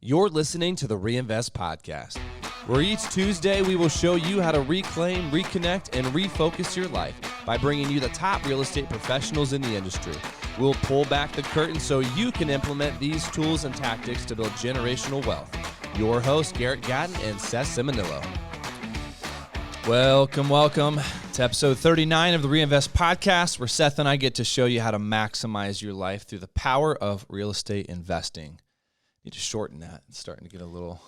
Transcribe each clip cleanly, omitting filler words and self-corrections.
You're listening to the Reinvest Podcast, where each Tuesday we will show you how to reclaim, reconnect, and refocus your life by bringing you the top real estate professionals in the industry. We'll pull back the curtain so you can implement these tools and tactics to build generational wealth. Your hosts, Garrett Gatton and Seth Ciminillo. Welcome to episode 39 of the Reinvest Podcast, where Seth and I get to show you how to maximize your life through the power of real estate investing. You need to shorten that. It's starting to get a little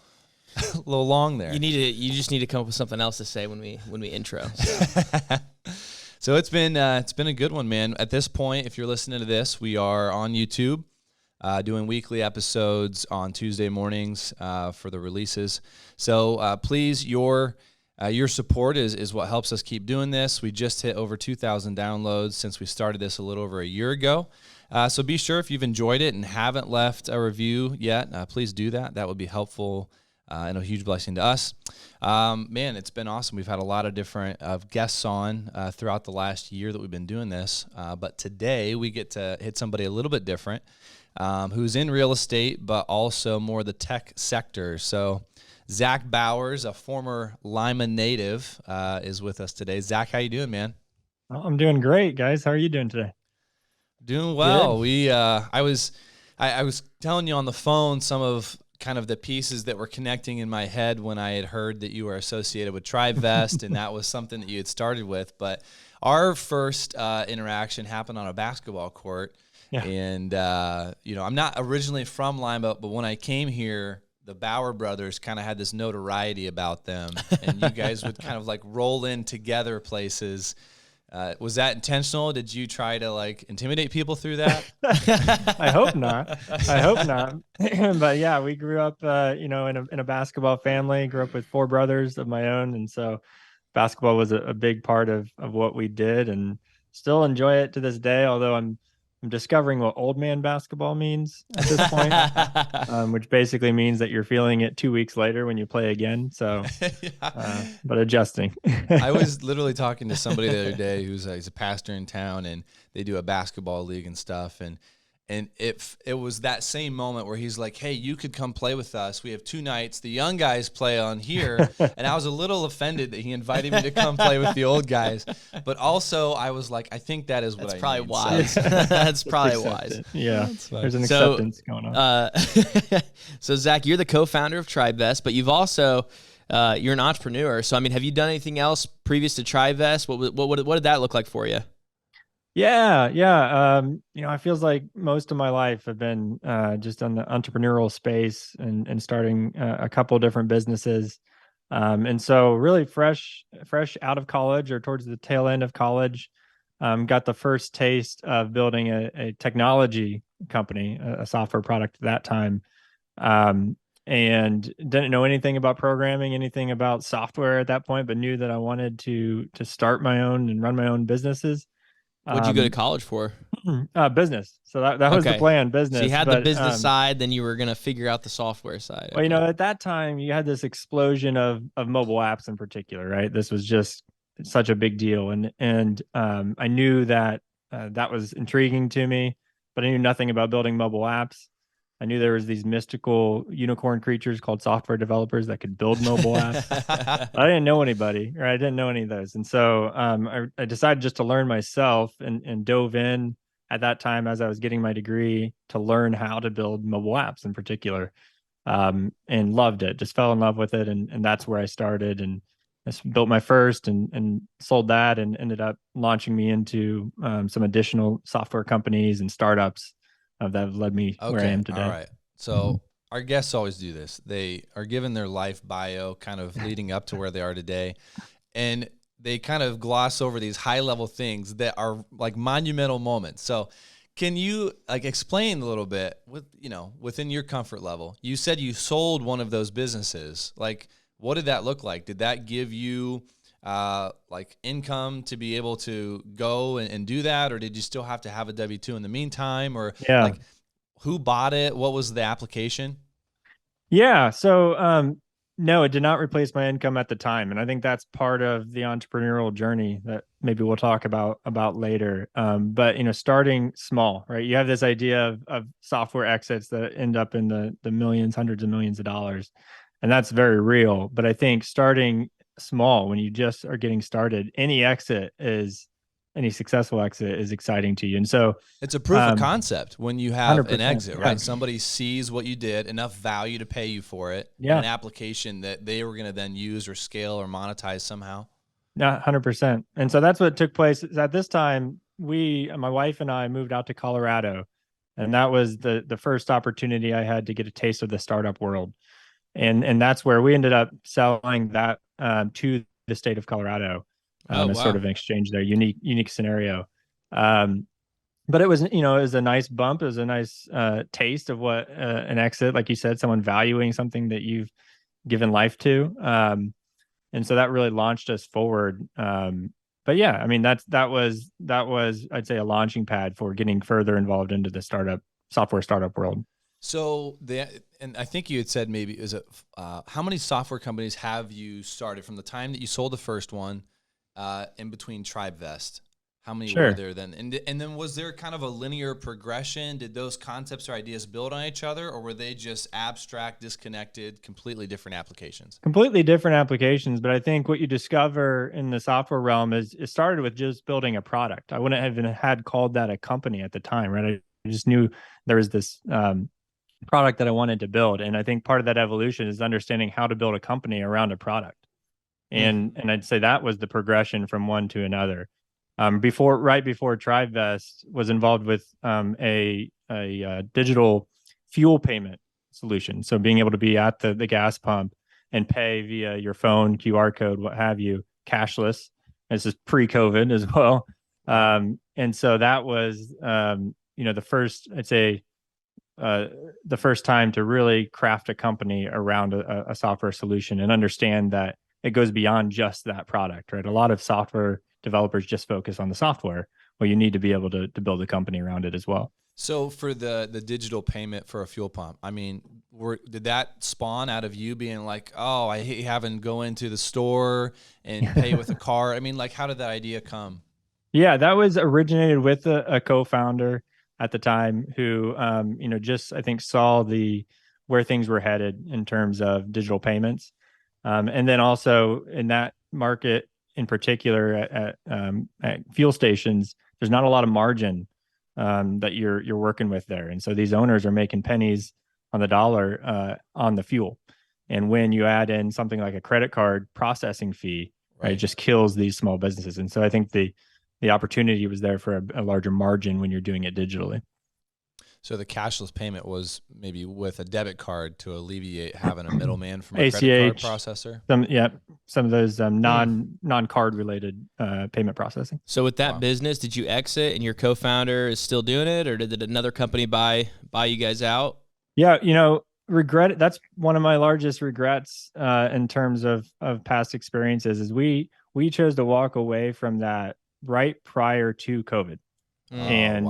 long there. You just need to come up with something else to say when we intro. So it's been a good one, man. At this point, if you're listening to this, we are on YouTube, doing weekly episodes on Tuesday mornings for the releases. So please, your support is what helps us keep doing this. We just hit over 2,000 downloads since we started this a little over a year ago. So be sure, if you've enjoyed it and haven't left a review yet, please do that. That would be helpful and a huge blessing to us. Man, it's been awesome. We've had a lot of different guests on throughout the last year that we've been doing this. But today we get to hit somebody a little bit different, who's in real estate, but also more the tech sector. So Zach Bowers, a former Lima native, is with us today. Zach, how you doing, man? Oh, I'm doing great, guys. How are you doing today? Doing well. Good. I was telling you on the phone some of kind of the pieces that were connecting in my head when I had heard that you were associated with Tribevest, and that was something that you had started with. But our first interaction happened on a basketball court. Yeah. And, I'm not originally from Lima, but when I came here, the Bauer brothers kind of had this notoriety about them, and you guys would kind of like roll in together places. Was that intentional? Did you try to like intimidate people through that? I hope not. But yeah, we grew up, in a basketball family. Grew up with four brothers of my own, and so basketball was a big part of what we did, and still enjoy it to this day. Although I'm discovering what old man basketball means at this point, which basically means that you're feeling it 2 weeks later when you play again. So, but adjusting. I was literally talking to somebody the other day he's a pastor in town, and they do a basketball league and stuff. And it was that same moment where he's like, hey, you could come play with us. We have 2 nights. The young guys play on here. And I was a little offended that he invited me to come play with the old guys. But also I was like, I think that is what That's I probably need. wise. So. That's probably wise. Yeah, there's an acceptance going on. So Zach, you're the co-founder of Tribevest, but you've also, you're an entrepreneur. So, I mean, have you done anything else previous to Tribevest? What did that look like for you? Yeah. It feels like most of my life have been just on the entrepreneurial space and starting a couple different businesses. And so really fresh out of college or towards the tail end of college, got the first taste of building a technology company, a software product at that time. And didn't know anything about programming, anything about software at that point, but knew that I wanted to start my own and run my own businesses. What'd you go to college for? Business. So that was the plan, business. So you had the business side, then you were going to figure out the software side. Okay. Well, at that time you had this explosion of mobile apps in particular, right? This was just such a big deal. And I knew that that was intriguing to me, but I knew nothing about building mobile apps. I knew there was these mystical unicorn creatures called software developers that could build mobile apps. I didn't know anybody, or I didn't know any of those. And so I decided just to learn myself and dove in at that time as I was getting my degree to learn how to build mobile apps in particular, and loved it, just fell in love with it. And that's where I started, and I built my first and sold that, and ended up launching me into some additional software companies and startups that have led me where I am today. All right. So our guests always do this. They are given their life bio kind of leading up to where they are today. And they kind of gloss over these high level things that are like monumental moments. So can you like explain a little bit within your comfort level? You said you sold one of those businesses. Like, what did that look like? Did that give you like income to be able to go and do that? Or did you still have to have a W-2 in the meantime? Or like who bought it? What was the application? Yeah. So, no, it did not replace my income at the time. And I think that's part of the entrepreneurial journey that maybe we'll talk about later. But starting small, right? You have this idea of software exits that end up in the millions, hundreds of millions of dollars, and that's very real. But I think starting small when you just are getting started, any successful exit is exciting to you. And so it's a proof of concept when you have an 100%, exit, yeah. right? Somebody sees what you did, enough value to pay you for it, Yeah. and an application that they were going to then use or scale or monetize somehow. Yeah, 100%. And so that's what took place. At this time, my wife and I moved out to Colorado, and that was the first opportunity I had to get a taste of the startup world. And that's where we ended up selling that to the state of Colorado as sort of an exchange there, unique scenario. But it was, it was a nice bump. It was a nice taste of what an exit, like you said, someone valuing something that you've given life to. And so that really launched us forward. But yeah, I mean, that was I'd say a launching pad for getting further involved into the software startup world. So and I think you had said maybe how many software companies have you started from the time that you sold the first one in between Tribevest? How many were there then? And then was there kind of a linear progression? Did those concepts or ideas build on each other, or were they just abstract, disconnected, completely different applications? Completely different applications, but I think what you discover in the software realm is it started with just building a product. I wouldn't have had called that a company at the time, right? I just knew there was this product that I wanted to build, and I think part of that evolution is understanding how to build a company around a product. And I'd say that was the progression from one to another. Right before Tribevest was involved with a digital fuel payment solution. So being able to be at the gas pump and pay via your phone, QR code, what have you, cashless. This is pre-COVID as well. And so that was, the first, I'd say, the first time to really craft a company around a software solution and understand that it goes beyond just that product, right? A lot of software developers just focus on the software. Well, you need to be able to build a company around it as well. So for the digital payment for a fuel pump, I mean, did that spawn out of you being like, oh, I hate having to go into the store and pay with a card? I mean, like, how did that idea come? Yeah, that was originated with a co-founder at the time who, just I think saw where things were headed in terms of digital payments, and then also in that market in particular at fuel stations, there's not a lot of margin that you're working with there, and so these owners are making pennies on the dollar on the fuel, and when you add in something like a credit card processing fee, right, it just kills these small businesses, and so I think the opportunity was there for a larger margin when you're doing it digitally. So the cashless payment was maybe with a debit card to alleviate having a middleman from a ACH, credit card processor. Some of those non-card related payment processing. So with that business, did you exit and your co-founder is still doing it, or did another company buy you guys out? Yeah, regret it. That's one of my largest regrets in terms of past experiences is we chose to walk away from that right prior to COVID. And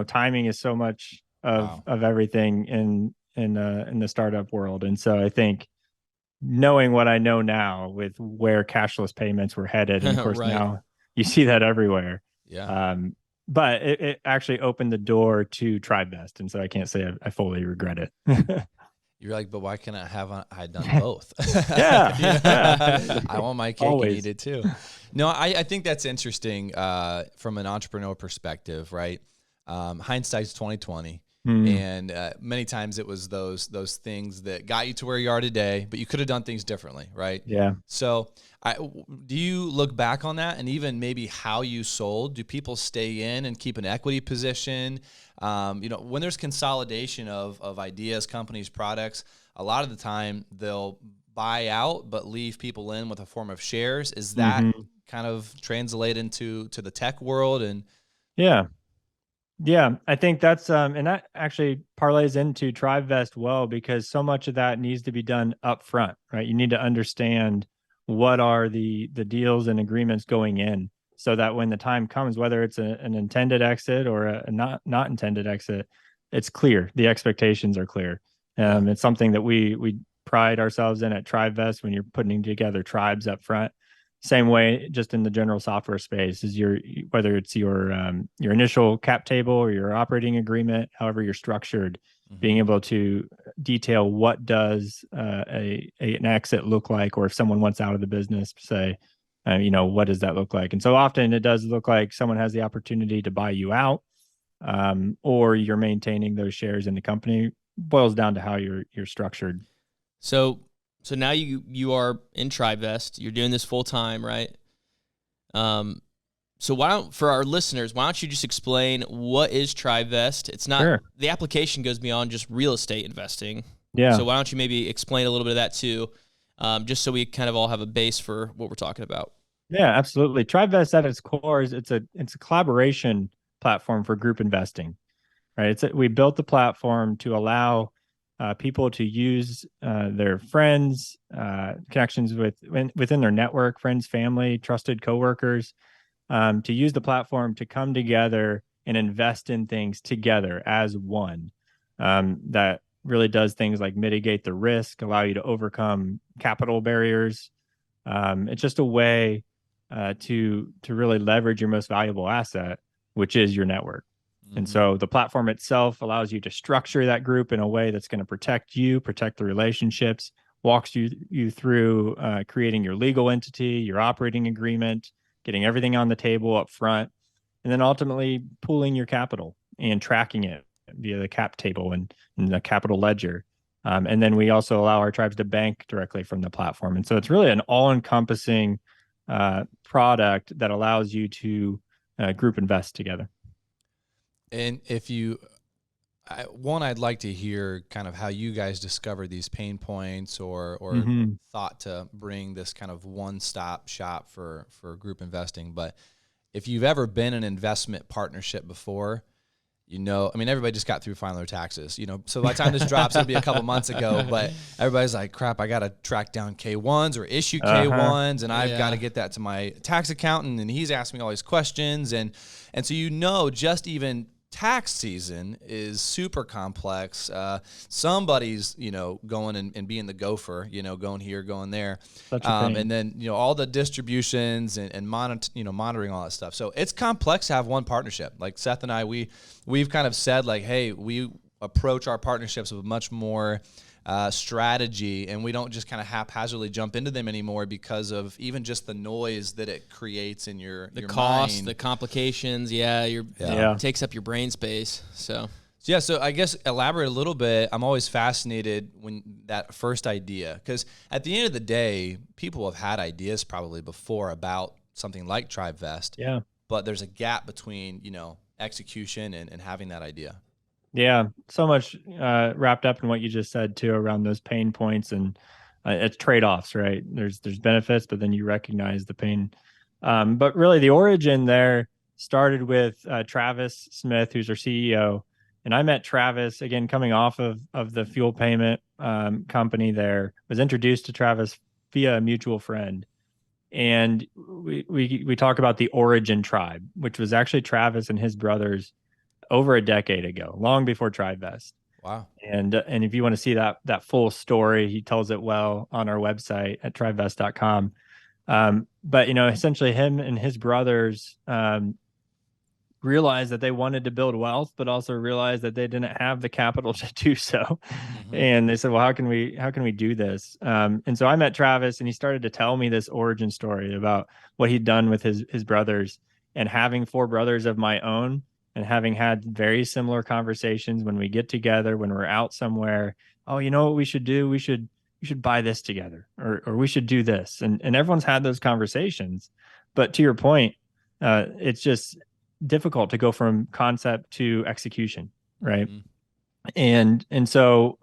timing is so much of everything in the startup world. And so I think knowing what I know now with where cashless payments were headed, and of course now you see that everywhere. Yeah. But it actually opened the door to Tribevest, and so I can't say I fully regret it. You're like, but why can't I done both? Yeah. I want my cake and eat it too. No, I think that's interesting from an entrepreneur perspective, right? Hindsight's 20/20, and many times it was those things that got you to where you are today, but you could have done things differently, right? Yeah. So, do you look back on that, and even maybe how you sold? Do people stay in and keep an equity position? When there's consolidation of ideas, companies, products, a lot of the time they'll buy out but leave people in with a form of shares. Is that kind of translate into the tech world? And yeah, I think that's and that actually parlays into Tribevest well, because so much of that needs to be done up front, right? You need to understand what are the deals and agreements going in, so that when the time comes, whether it's an intended exit or a not intended exit, it's clear. The expectations are clear. It's something that we pride ourselves in at Tribevest when you're putting together tribes up front. Same way, just in the general software space, is whether it's your initial cap table or your operating agreement, however you're structured, being able to detail what does an exit look like, or if someone wants out of the business, say, what does that look like? And so often it does look like someone has the opportunity to buy you out, or you're maintaining those shares in the company. Boils down to how you're structured. So now you are in Tribevest. You're doing this full time, right? So for our listeners, why don't you just explain what is Tribevest? It's not Sure. The application goes beyond just real estate investing. Yeah. So why don't you maybe explain a little bit of that too, just so we kind of all have a base for what we're talking about. Yeah, absolutely. Tribevest at its core is it's a collaboration platform for group investing, right? We built the platform to allow people to use their friends, connections within their network, friends, family, trusted coworkers, to use the platform to come together and invest in things together as one. That really does things like mitigate the risk, allow you to overcome capital barriers. It's just a way to really leverage your most valuable asset, which is your network. And so the platform itself allows you to structure that group in a way that's going to protect the relationships, walks you through creating your legal entity, your operating agreement, getting everything on the table up front, and then ultimately pooling your capital and tracking it via the cap table and the capital ledger. And then we also allow our tribes to bank directly from the platform. And so it's really an all-encompassing product that allows you to group invest together. And I'd like to hear kind of how you guys discovered these pain points or thought to bring this kind of one-stop shop for group investing. But if you've ever been in an investment partnership before, everybody just got through filing their taxes, so by the time this drops, it'll be a couple months ago, but everybody's like, crap, I got to track down K1s or issue K1s, and I've got to get that to my tax accountant, and he's asking me all these questions. And so, just even tax season is super complex. Somebody's, going and being the gopher, going here, going there. And then, all the distributions and monitoring all that stuff. So it's complex to have one partnership. Like Seth and I, we've kind of said like, hey, we approach our partnerships with much more strategy, and we don't just kind of haphazardly jump into them anymore because of even just the noise that it creates in your cost, mind. The complications. Takes up your brain space. So I guess elaborate a little bit. I'm always fascinated when that first idea, because at the end of the day, people have had ideas probably before about something like Tribevest. Yeah. But there's a gap between, execution and having that idea. Yeah, so much wrapped up in what you just said too, around those pain points, and it's trade-offs, right? There's benefits, but then you recognize the pain. But really, the origin there started with Travis Smith, who's our CEO, and I met Travis again coming off of the fuel payment company. There was introduced to Travis via a mutual friend, and we talk about the origin tribe, which was actually Travis and his brothers over a decade ago, long before Tribevest. Wow. And if you want to see that full story, he tells it well on our website at tribevest.com. But essentially him and his brothers realized that they wanted to build wealth, but also realized that they didn't have the capital to do so. And they said, well, how can we do this? And so I met Travis, and he started to tell me this origin story about what he'd done with his brothers, and having 4 brothers of my own, and having had very similar conversations when we get together, when we're out somewhere. Oh, you know what we should do? We should buy this together, or we should do this. And everyone's had those conversations. But to your point, it's just difficult to go from concept to execution, right? And so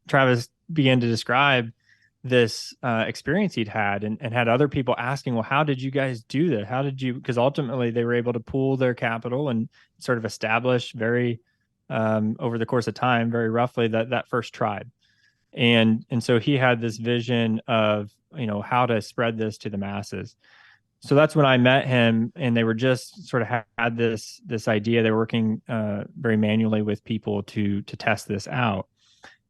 Travis began to describe this experience he'd had, and had other people asking, well, how did you guys do that? How did you, because ultimately they were able to pool their capital and sort of establish very over the course of time, very roughly, that first tribe. And so he had this vision of, how to spread this to the masses. So that's when I met him, and they were just sort of had this idea. They were working very manually with people to test this out.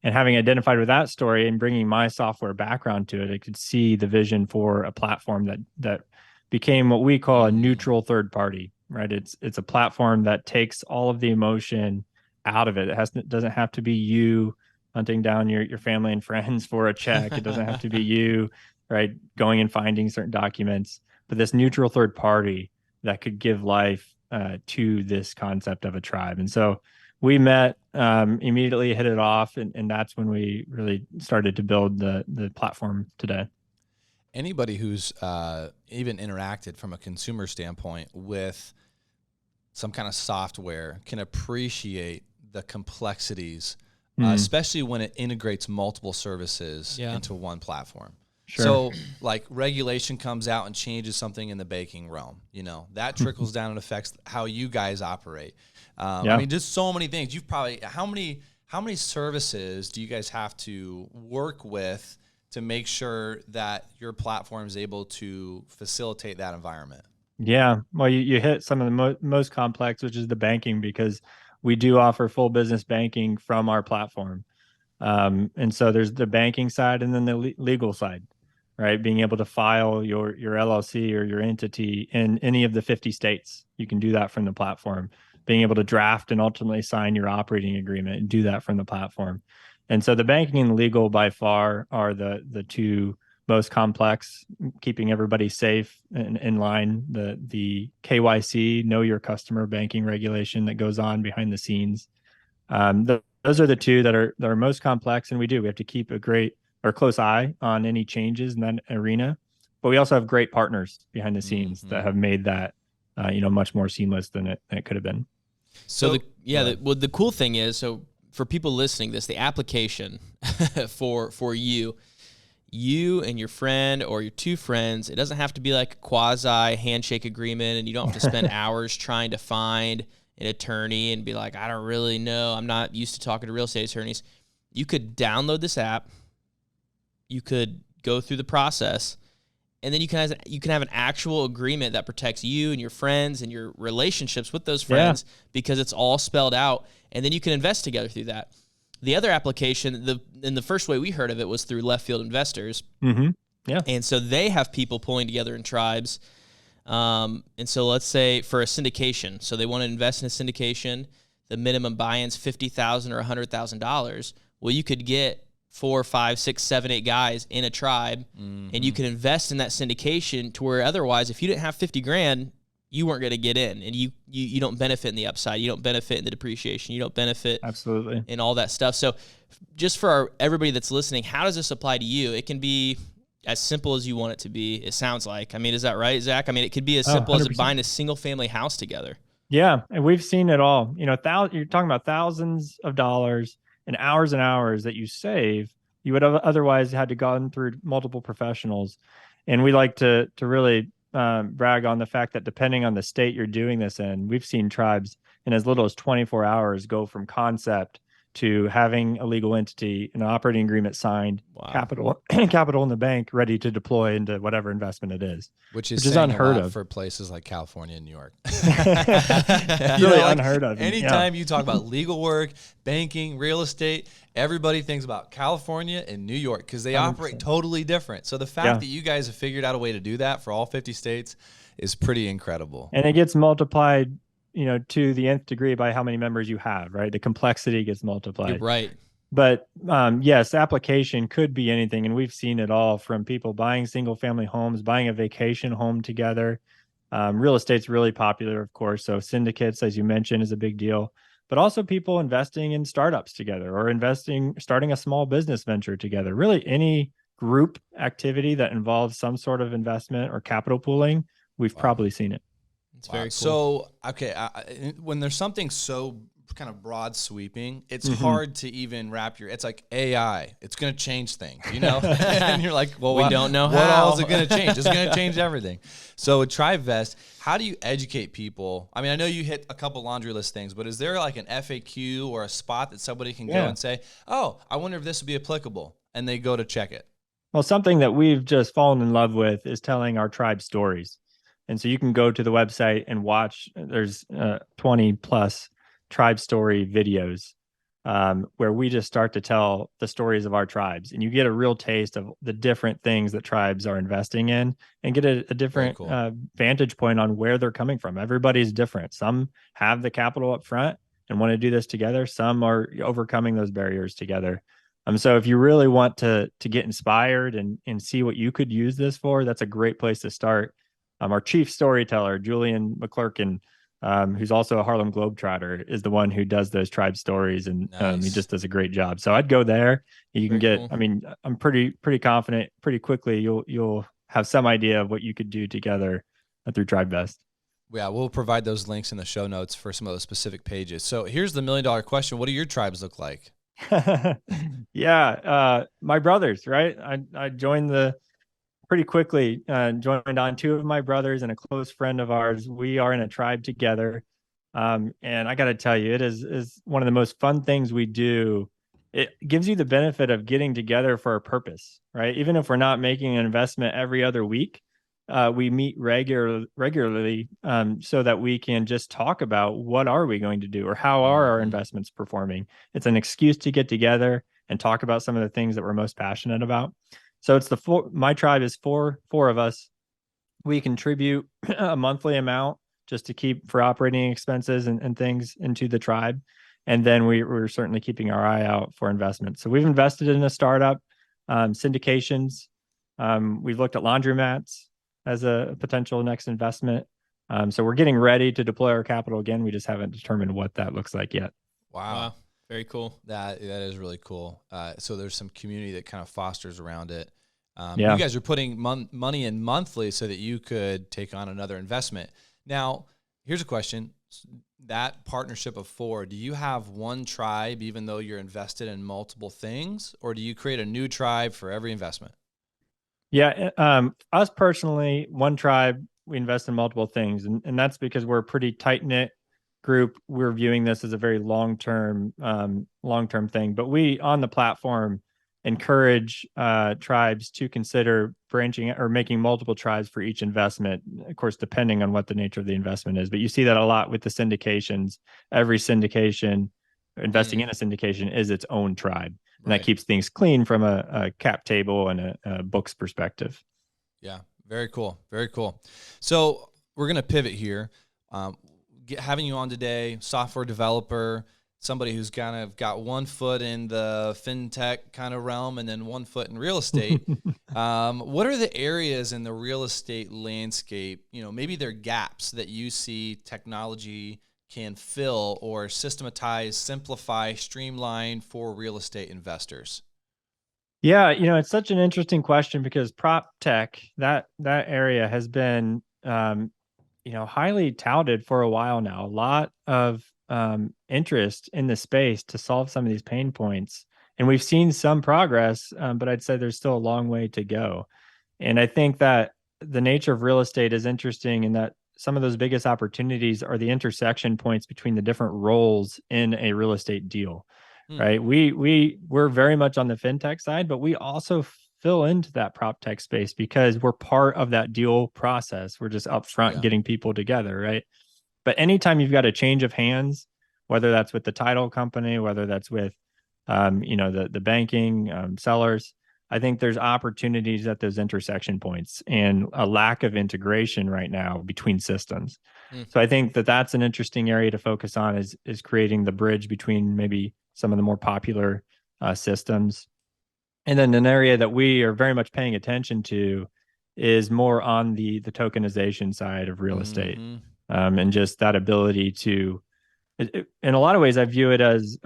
And having identified with that story and bringing my software background to it, I could see the vision for a platform that became what we call a neutral third party, right? It's a platform that takes all of the emotion out of it. It doesn't have to be you hunting down your family and friends for a check. It doesn't have to be you, right, going and finding certain documents, but this neutral third party that could give life to this concept of a tribe. And so we met, immediately hit it off, and that's when we really started to build the platform today. Anybody who's even interacted from a consumer standpoint with some kind of software can appreciate the complexities, especially when it integrates multiple services into one platform. Sure. So like regulation comes out and changes something in the baking realm, that trickles down and affects how you guys operate. I mean, just so many things. You've probably, how many services do you guys have to work with to make sure that your platform is able to facilitate that environment? Yeah, well, you hit some of the most complex, which is the banking, because we do offer full business banking from our platform. And so there's the banking side and then the legal side, right? Being able to file your LLC or your entity in any of the 50 states. You can do that from the platform. Being able to draft and ultimately sign your operating agreement and do that from the platform. And so the banking and legal by far are the two most complex, keeping everybody safe and in line. The KYC, know your customer banking regulation that goes on behind the scenes. Those are the two that are most complex, and we have to keep a close eye on any changes in that arena. But we also have great partners behind the scenes that have made that much more seamless than it could have been. So the cool thing is, so for people listening to this, the application for you and your friend or your two friends, it doesn't have to be like a quasi handshake agreement, and you don't have to spend hours trying to find an attorney and be like, I don't really know, I'm not used to talking to real estate attorneys. You could download this app, you could go through the process, and then you can have an actual agreement that protects you and your friends and your relationships with those friends because it's all spelled out, and then you can invest together through that. The other application, the first way we heard of it was through Left Field Investors. Mm-hmm. Yeah. And so they have people pulling together in tribes. And so let's say for a syndication, so they want to invest in a syndication, the minimum buy-in's $50,000 or $100,000. Well, you could get 4, 5, 6, 7, 8 guys in a tribe, and you can invest in that syndication to where otherwise, if you didn't have 50 grand, you weren't going to get in, and you don't benefit in the upside. You don't benefit in the depreciation. You don't benefit absolutely in all that stuff. So just for everybody that's listening, how does this apply to you? It can be as simple as you want it to be, it sounds like. I mean, is that right, Zach? I mean, it could be as simple as buying a single family house together. Yeah, and we've seen it all. You're talking about thousands of dollars and hours that you save. You would have otherwise had to gone through multiple professionals. And we like to really brag on the fact that depending on the state you're doing this in, we've seen tribes in as little as 24 hours go from concept to having a legal entity, an operating agreement signed, capital in the bank, ready to deploy into whatever investment it is. Which is unheard of for places like California and New York. Really unheard of. Anytime you talk about legal work, banking, real estate, everybody thinks about California and New York because they 100%. Operate totally different. So the fact that you guys have figured out a way to do that for all 50 states is pretty incredible. And it gets multiplied to the nth degree by how many members you have, right? The complexity gets multiplied. You're right. But yes, application could be anything. And we've seen it all from people buying single family homes, buying a vacation home together. Real estate's really popular, of course. So syndicates, as you mentioned, is a big deal, but also people investing in startups together or starting a small business venture together. Really any group activity that involves some sort of investment or capital pooling, we've probably seen it. It's very cool. So, okay, when there's something so kind of broad sweeping, it's hard to even it's like AI. It's going to change things, and you're like, well, we don't know what how. All is it going to change? It's going to change everything. So with Tribevest, how do you educate people? I mean, I know you hit a couple laundry list things, but is there like an FAQ or a spot that somebody can go and say, oh, I wonder if this would be applicable, and they go to check it? Well, something that we've just fallen in love with is telling our tribe stories. And so you can go to the website and watch, there's 20 plus tribe story videos where we just start to tell the stories of our tribes, and you get a real taste of the different things that tribes are investing in, and get a different vantage point on where they're coming from. Everybody's different. Some have the capital up front and want to do this together. Some are overcoming those barriers together. So if you really want to get inspired and see what you could use this for, that's a great place to start. Our chief storyteller, Julian McClurkin, who's also a Harlem Globetrotter, is the one who does those tribe stories, and he just does a great job. So I'd go there. You can get, I mean, I'm pretty confident pretty quickly you'll have some idea of what you could do together through Tribevest. Yeah, we'll provide those links in the show notes for some of those specific pages. So here's the $1 million question. What do your tribes look like? Yeah, my brothers, right? I joined pretty quickly, joined on two of my brothers and a close friend of ours. We are in a tribe together. And I got to tell you, it is one of the most fun things we do. It gives you the benefit of getting together for a purpose, right? Even if we're not making an investment every other week, we meet regularly so that we can just talk about what are we going to do or how are our investments performing. It's an excuse to get together and talk about some of the things that we're most passionate about. So it's my tribe is four of us. We contribute a monthly amount just to keep for operating expenses and things into the tribe. And then we're certainly keeping our eye out for investments. So we've invested in a startup, syndications. We've looked at laundromats as a potential next investment. So we're getting ready to deploy our capital again. We just haven't determined what that looks like yet. Wow. Very cool. That is really cool. So there's some community that kind of fosters around it. Yeah. You guys are putting money in monthly so that you could take on another investment. Now, here's a question. That partnership of four, do you have one tribe even though you're invested in multiple things, or do you create a new tribe for every investment? Yeah. Us personally, one tribe, we invest in multiple things. And that's because we're a pretty tight-knit group. We're viewing this as a very long-term thing. But we, on the platform, encourage tribes to consider branching or making multiple tribes for each investment, of course, depending on what the nature of the investment is. But you see that a lot with the syndications. Every syndication, investing in a syndication, is its own tribe. And that keeps things clean from a cap table and a books perspective. Yeah, very cool. Very cool. So we're going to pivot here. Having you on today, software developer, somebody who's kind of got one foot in the fintech kind of realm and then one foot in real estate. What are the areas in the real estate landscape, maybe there are gaps that you see technology can fill or systematize, simplify, streamline for real estate investors? Yeah, it's such an interesting question because prop tech, that area has been highly touted for a while now. A lot of interest in the space to solve some of these pain points. And we've seen some progress, but I'd say there's still a long way to go. And I think that the nature of real estate is interesting in that some of those biggest opportunities are the intersection points between the different roles in a real estate deal, right? We're very much on the fintech side, but we also fill into that prop tech space because we're part of that deal process. We're just upfront getting people together, right? But anytime you've got a change of hands, whether that's with the title company, whether that's with the banking sellers, I think there's opportunities at those intersection points and a lack of integration right now between systems. So I think that that's an interesting area to focus on is creating the bridge between maybe some of the more popular systems. And then an area that we are very much paying attention to is more on the tokenization side of real estate, and just that ability to, in a lot of ways, I view it as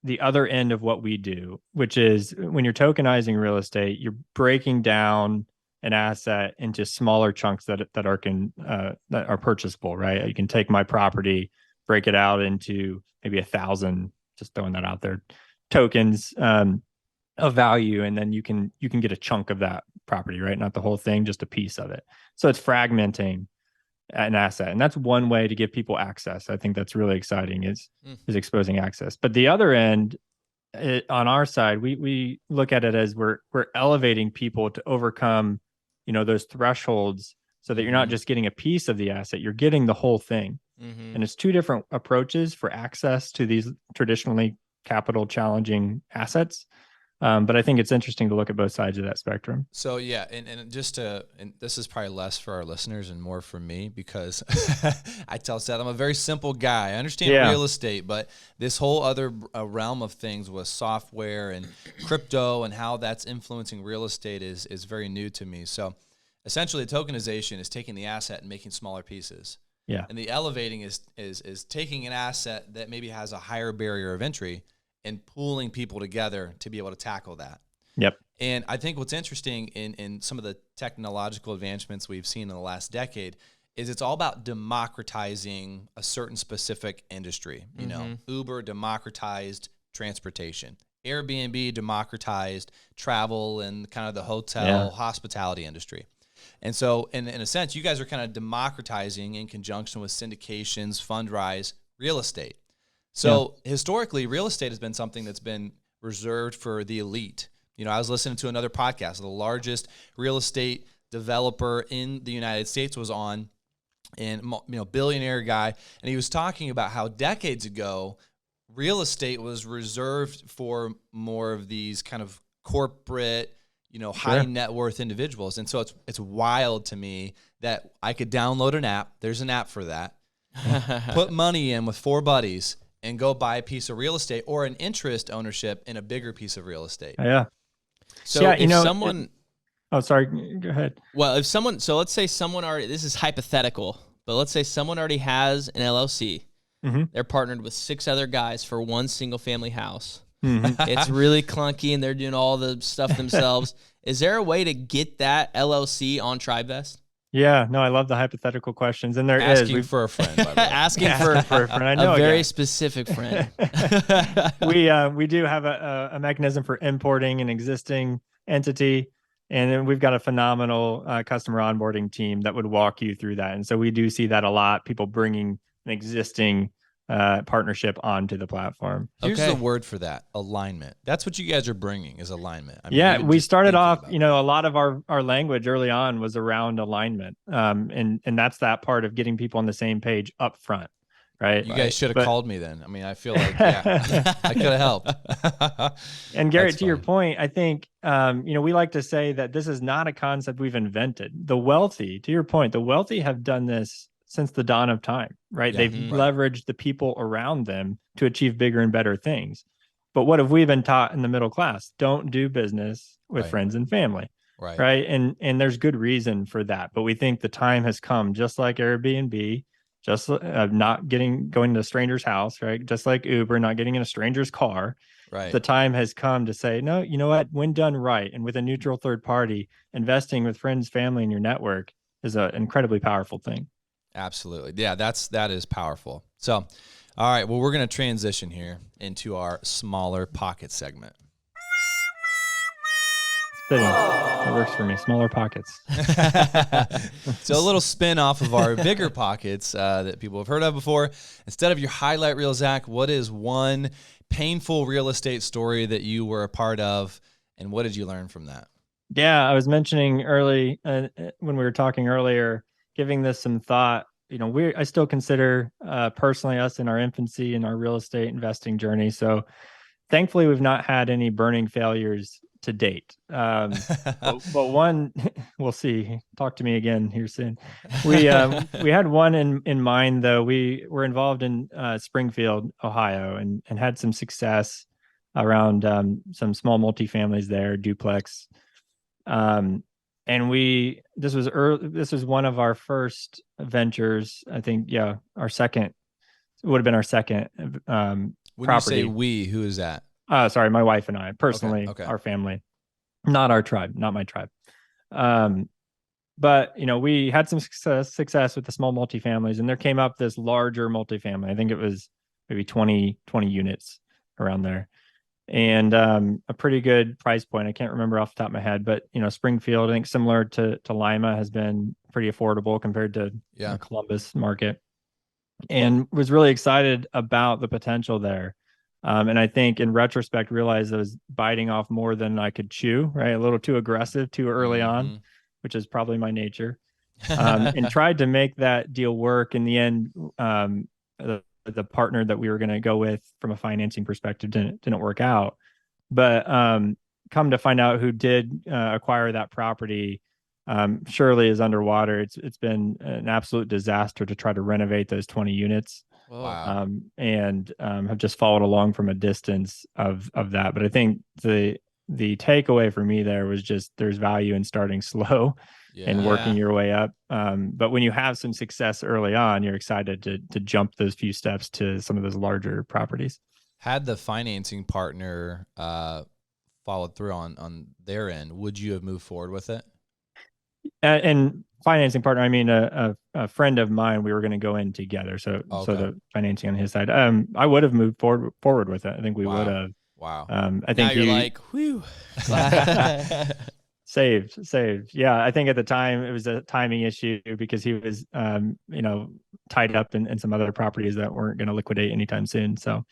the other end of what we do, which is when you're tokenizing real estate, you're breaking down an asset into smaller chunks that are purchasable, right? You can take my property, break it out into maybe 1,000, just throwing that out there, tokens of value, and then you can get a chunk of that property, right? Not the whole thing, just a piece of it. So it's fragmenting an asset, and that's one way to give people access. I think that's really exciting is exposing access. But the other end, on our side, we look at it as we're elevating people to overcome those thresholds so that you're not just getting a piece of the asset, you're getting the whole thing. And it's two different approaches for access to these traditionally capital challenging assets. But I think it's interesting to look at both sides of that spectrum. So yeah, and just to, and this is probably less for our listeners and more for me, because I tell Seth I'm a very simple guy. I understand real estate, but this whole other realm of things with software and crypto and how that's influencing real estate is very new to me. So essentially, tokenization is taking the asset and making smaller pieces. Yeah. And the elevating is taking an asset that maybe has a higher barrier of entry and pooling people together to be able to tackle that. Yep. And I think what's interesting in some of the technological advancements we've seen in the last decade is it's all about democratizing a certain specific industry. You know, Uber democratized transportation. Airbnb democratized travel and kind of the hotel hospitality industry. And so in a sense, you guys are kind of democratizing in conjunction with syndications, Fundrise, real estate. So historically, real estate has been something that's been reserved for the elite. You know, I was listening to another podcast. The largest real estate developer in the United States was on, and billionaire guy, and he was talking about how decades ago, real estate was reserved for more of these kind of corporate, high net worth individuals. And so it's wild to me that I could download an app. There's an app for that. Put money in with 4 buddies and go buy a piece of real estate or an interest ownership in a bigger piece of real estate. Yeah. So if someone... Oh, sorry. Go ahead. Well, so let's say someone already, this is hypothetical, but let's say someone already has an LLC. They're partnered with 6 other guys for one single family house. It's really clunky and they're doing all the stuff themselves. Is there a way to get that LLC on Tribevest? Yeah, no, I love the hypothetical questions, and asking for a friend. By the way. Asking for a friend. I know a very specific friend. We do have a mechanism for importing an existing entity, and then we've got a phenomenal customer onboarding team that would walk you through that. And so we do see that a lot. People bringing an existing partnership onto the platform. Here's the word for that: alignment. That's what you guys are bringing, is alignment. I mean, we started off, a lot of our language early on was around alignment, and that's that part of getting people on the same page up front, right? You guys should have called me then. I mean, I feel like I could have helped. And Garrett, to your point, I think we like to say that this is not a concept we've invented. The wealthy, to your point, the wealthy have done this since the dawn of time, right? They've leveraged the people around them to achieve bigger and better things. But what have we been taught in the middle class? Don't do business with friends and family, right? And there's good reason for that. But we think the time has come, just like Airbnb, just not going to a stranger's house, right? Just like Uber, not getting in a stranger's car. Right. The time has come to say, no, you know what? When done right, and with a neutral third party, investing with friends, family, and your network is an incredibly powerful thing. Absolutely. Yeah, that is powerful. So, all right, well, we're going to transition here into our smaller pocket segment. Fitting. It works for me. Smaller pockets. So a little spin off of our bigger pockets that people have heard of before. Instead of your highlight reel, Zach, what is one painful real estate story that you were a part of, and what did you learn from that? Yeah, I was mentioning early when we were talking earlier, giving this some thought. I still consider personally us in our infancy in our real estate investing journey. So thankfully, we've not had any burning failures to date. But one, we'll see. Talk to me again here soon. We had one in mind though. We were involved in Springfield, Ohio, and had some success around some small multifamilies there, duplex. And this was one of our first ventures. I think, our second, it would have been our second when property. You say we, who is that? Sorry, my wife and I, personally, okay. Our family, not our tribe, not my tribe. But, we had some success with the small multifamilies, and there came up this larger multifamily. I think it was maybe 20 units around there. And a pretty good price point. I can't remember off the top of my head, but Springfield, I think similar to Lima, has been pretty affordable compared to the Columbus market, and was really excited about the potential there. And I think in retrospect, realized I was biting off more than I could chew, right? A little too aggressive too early on, which is probably my nature. and tried to make that deal work. In the end, the partner that we were going to go with from a financing perspective didn't work out. But come to find out who did acquire that property, surely is underwater. It's been an absolute disaster to try to renovate those 20 units. Wow. And have just followed along from a distance of that. But I think the takeaway for me there was just there's value in starting slow and working your way up. But when you have some success early on, you're excited to jump those few steps to some of those larger properties. Had the financing partner followed through on their end, would you have moved forward with it? And financing partner, I mean, a friend of mine, we were going to go in together. So the financing on his side, I would have moved forward with it. I think we would have. Wow. I think now you're like, whew. Saved. Yeah. I think at the time it was a timing issue because he was, tied up in some other properties that weren't going to liquidate anytime soon. So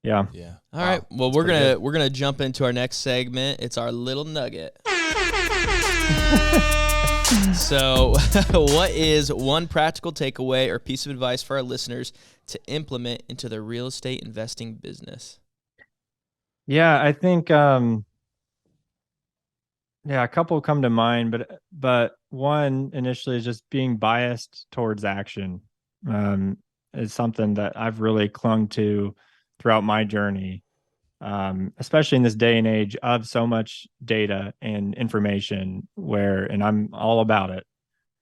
yeah. All right. Well, we're going to jump into our next segment. It's our little nugget. So what is one practical takeaway or piece of advice for our listeners to implement into their real estate investing business? Yeah, I think, a couple come to mind, but one initially is just being biased towards action. Is something that I've really clung to throughout my journey. Especially in this day and age of so much data and information and I'm all about it.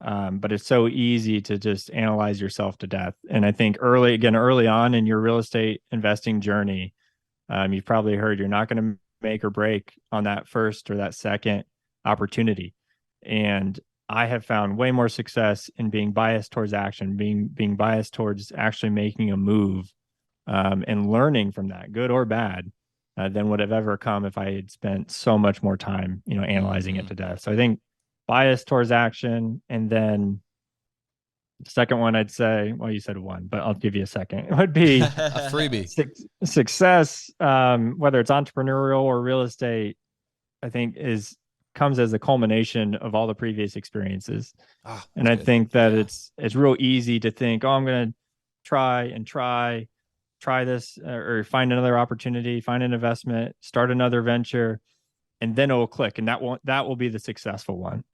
But it's so easy to just analyze yourself to death. And I think early on in your real estate investing journey, you've probably heard you're not going to make or break on that first or that second opportunity. And I have found way more success in being biased towards action, being biased towards actually making a move, and learning from that, good or bad, than would have ever come if I had spent so much more time, analyzing it to death. So I think bias towards action. And then the second one, I'd say, well, you said one, but I'll give you a second. It would be a freebie. Success, whether it's entrepreneurial or real estate, I think comes as a culmination of all the previous experiences. And I think that it's real easy to think, I'm going to try this or find another opportunity, find an investment, start another venture, and then it will click. And that will be the successful one.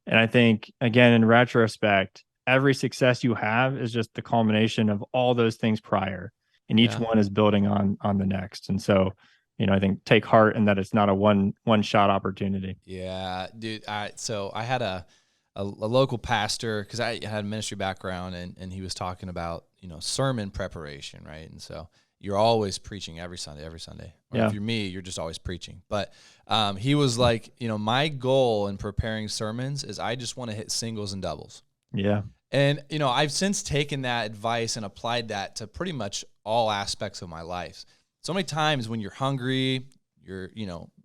And I think, again, in retrospect, every success you have is just the culmination of all those things prior, and each one is building on the next. And so, I think take heart in that it's not a one shot opportunity. Yeah, dude. So I had a local pastor, because I had a ministry background, and he was talking about, sermon preparation, right? And so you're always preaching every Sunday. Or if you're me, you're just always preaching. But he was like, my goal in preparing sermons is I just want to hit singles and doubles. Yeah. And, I've since taken that advice and applied that to pretty much all aspects of my life. So many times when you're hungry, you're,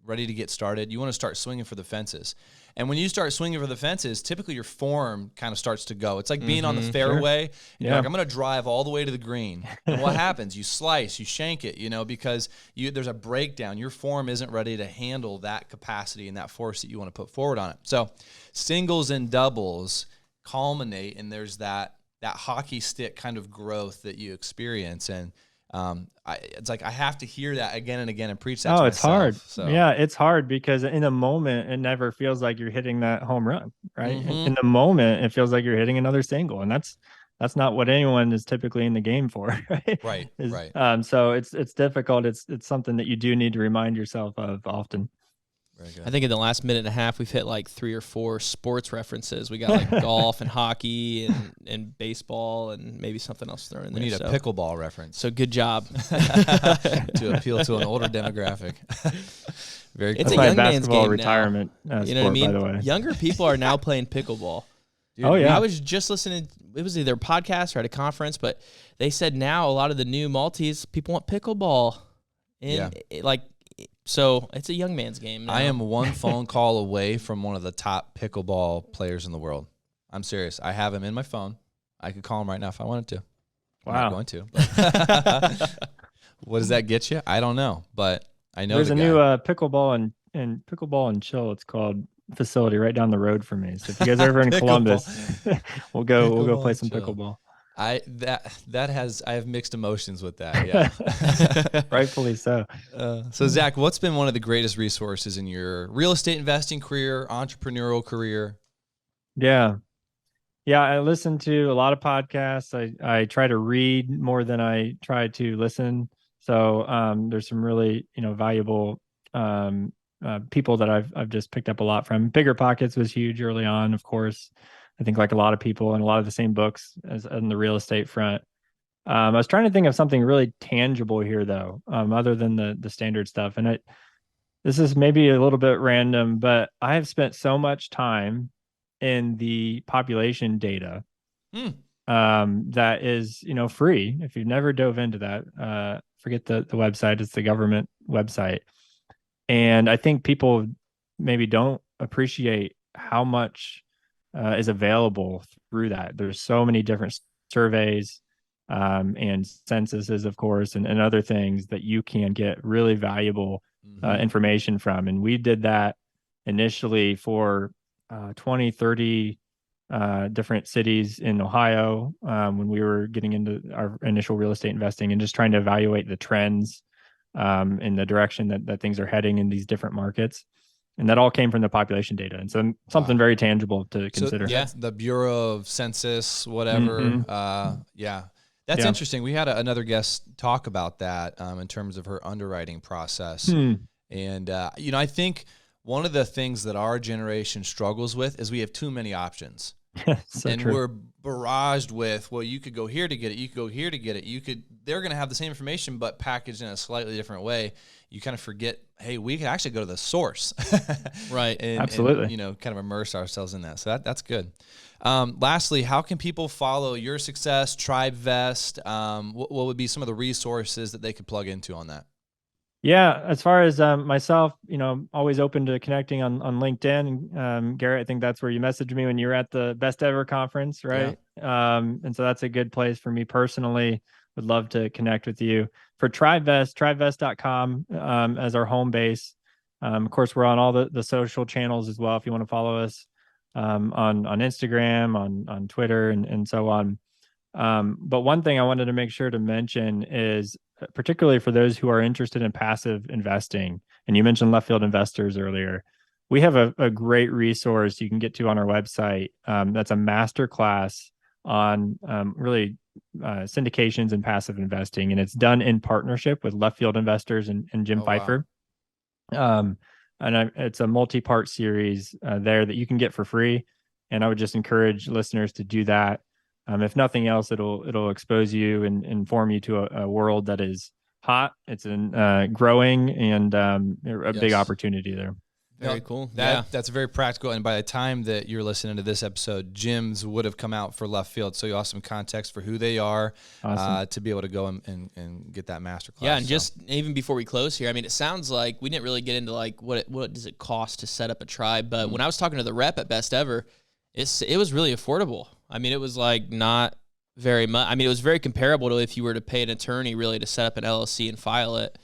ready to get started, you want to start swinging for the fences. And when you start swinging for the fences, typically your form kind of starts to go. It's like being on the fairway. And you're like, I'm going to drive all the way to the green. And what happens? You slice, you shank it, because there's a breakdown. Your form isn't ready to handle that capacity and that force that you want to put forward on it. So singles and doubles culminate, and there's that hockey stick kind of growth that you experience. And it's like I have to hear that again and again and preach that to myself. It's hard. So. Yeah, it's hard because in a moment, it never feels like you're hitting that home run, right? Mm-hmm. In the moment, it feels like you're hitting another single, and that's not what anyone is typically in the game for, right? Right. So it's difficult. It's something that you do need to remind yourself of often. Very good. I think in the last minute and a half, we've hit like 3 or 4 sports references. We got like golf and hockey and baseball and maybe something else thrown in there. We need a pickleball reference. So good job. To appeal to an older demographic. Very cool. It's a young man's game retirement now. Sport, by the way. Younger people are now playing pickleball. Dude, I was just listening. It was either a podcast or at a conference, but they said now a lot of the new Maltese people want pickleball. And so it's a young man's game now. I am one phone call away from one of the top pickleball players in the world. I'm serious. I have him in my phone. I could call him right now if I wanted to. Wow. I'm not going to. What does that get you? I don't know, but I know there's a new pickleball and chill. It's called facility right down the road from me. So if you guys are ever in Columbus, we'll go play some pickleball. I have mixed emotions with that. Yeah, rightfully so. So Zach, what's been one of the greatest resources in your real estate investing career, entrepreneurial career? Yeah, I listen to a lot of podcasts. I try to read more than I try to listen. So there's some really valuable people that I've just picked up a lot from. Bigger Pockets was huge early on, of course. I think like a lot of people, and a lot of the same books as in the real estate front. I was trying to think of something really tangible here, though, other than the standard stuff. And this is maybe a little bit random, but I have spent so much time in the population data that is free. If you've never dove into that, forget the website. It's the government website. And I think people maybe don't appreciate how much is available through that. There's so many different surveys and censuses, of course, and other things that you can get really valuable information from. And we did that initially for 20, 30 different cities in Ohio when we were getting into our initial real estate investing and just trying to evaluate the trends in the direction that things are heading in these different markets. And that all came from the population data. And so something very tangible to consider. So that's the Bureau of Census, whatever. That's interesting. We had another guest talk about that in terms of her underwriting process. And, I think one of the things that our generation struggles with is we have too many options. And true. We're barraged with, well, you could go here to get it. You could go here to get it. They're going to have the same information, but packaged in a slightly different way. You kind of forget, hey, we could actually go to the source. Right. Absolutely. And, kind of immerse ourselves in that. So that's good. Lastly, how can people follow your success, Tribevest? What would be some of the resources that they could plug into on that? Yeah, as far as myself, always open to connecting on LinkedIn. Garrett, I think that's where you messaged me when you were at the Best Ever conference, right? Yeah. And so that's a good place for me personally. Would love to connect with you. For Tribevest, tribevest.com as our home base. Of course, we're on all the social channels as well if you want to follow us on Instagram, on Twitter, and so on. But one thing I wanted to make sure to mention is, particularly for those who are interested in passive investing, and you mentioned left field investors earlier, we have a great resource you can get to on our website. That's a masterclass on really syndications and passive investing, and it's done in partnership with Left Field Investors and Jim Pfeiffer. Wow. It's a multi-part series there that you can get for free, and I would just encourage listeners to do that. If nothing else, it'll expose you and inform you to a world that is hot. It's growing and a big opportunity there. Very cool. That's very practical. And by the time that you're listening to this episode, Jim's would have come out for Left Field. So you have some context for who they are to be able to go and get that masterclass. Yeah, and just even before we close here, I mean, it sounds like we didn't really get into like what does it cost to set up a tribe. But when I was talking to the rep at Best Ever, it was really affordable. I mean, it was like not very much. I mean, it was very comparable to if you were to pay an attorney really to set up an LLC and file it.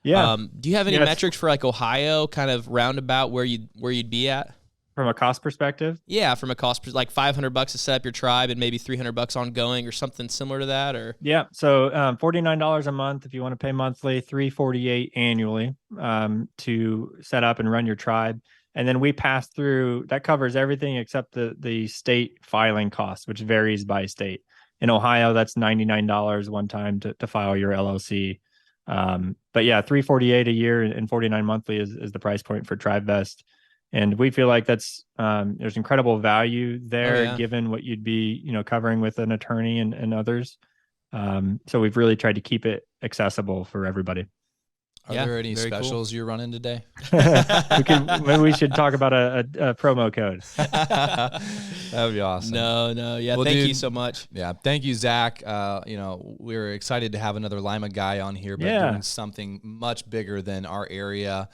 Yeah. Do you have any metrics for like Ohio, kind of roundabout where you'd be at from a cost perspective? Yeah, from a cost like $500 to set up your tribe and maybe $300 ongoing or something similar to that, or So $49 a month if you want to pay monthly, $348 annually to set up and run your tribe. And then we pass through, that covers everything except the state filing costs, which varies by state. In Ohio, that's $99 one time to file your LLC. But yeah, $348 a year and $49 monthly is the price point for Tribevest. And we feel like that's there's incredible value there given what you'd be covering with an attorney and others. So we've really tried to keep it accessible for everybody. Are there any specials you're running today? Maybe we should talk about a promo code. That would be awesome. No. Yeah. Well, thank you so much. Yeah. Thank you, Zach. We're excited to have another Lima guy on here, but doing something much bigger than our area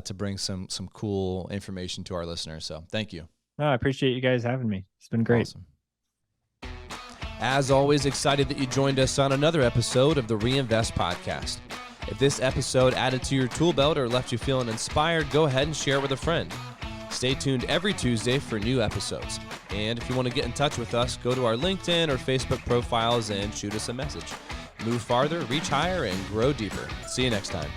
to bring some cool information to our listeners. So thank you. No, I appreciate you guys having me. It's been great. Awesome. As always, excited that you joined us on another episode of the Reinvest Podcast. If this episode added to your tool belt or left you feeling inspired, go ahead and share it with a friend. Stay tuned every Tuesday for new episodes. And if you want to get in touch with us, go to our LinkedIn or Facebook profiles and shoot us a message. Move farther, reach higher, and grow deeper. See you next time.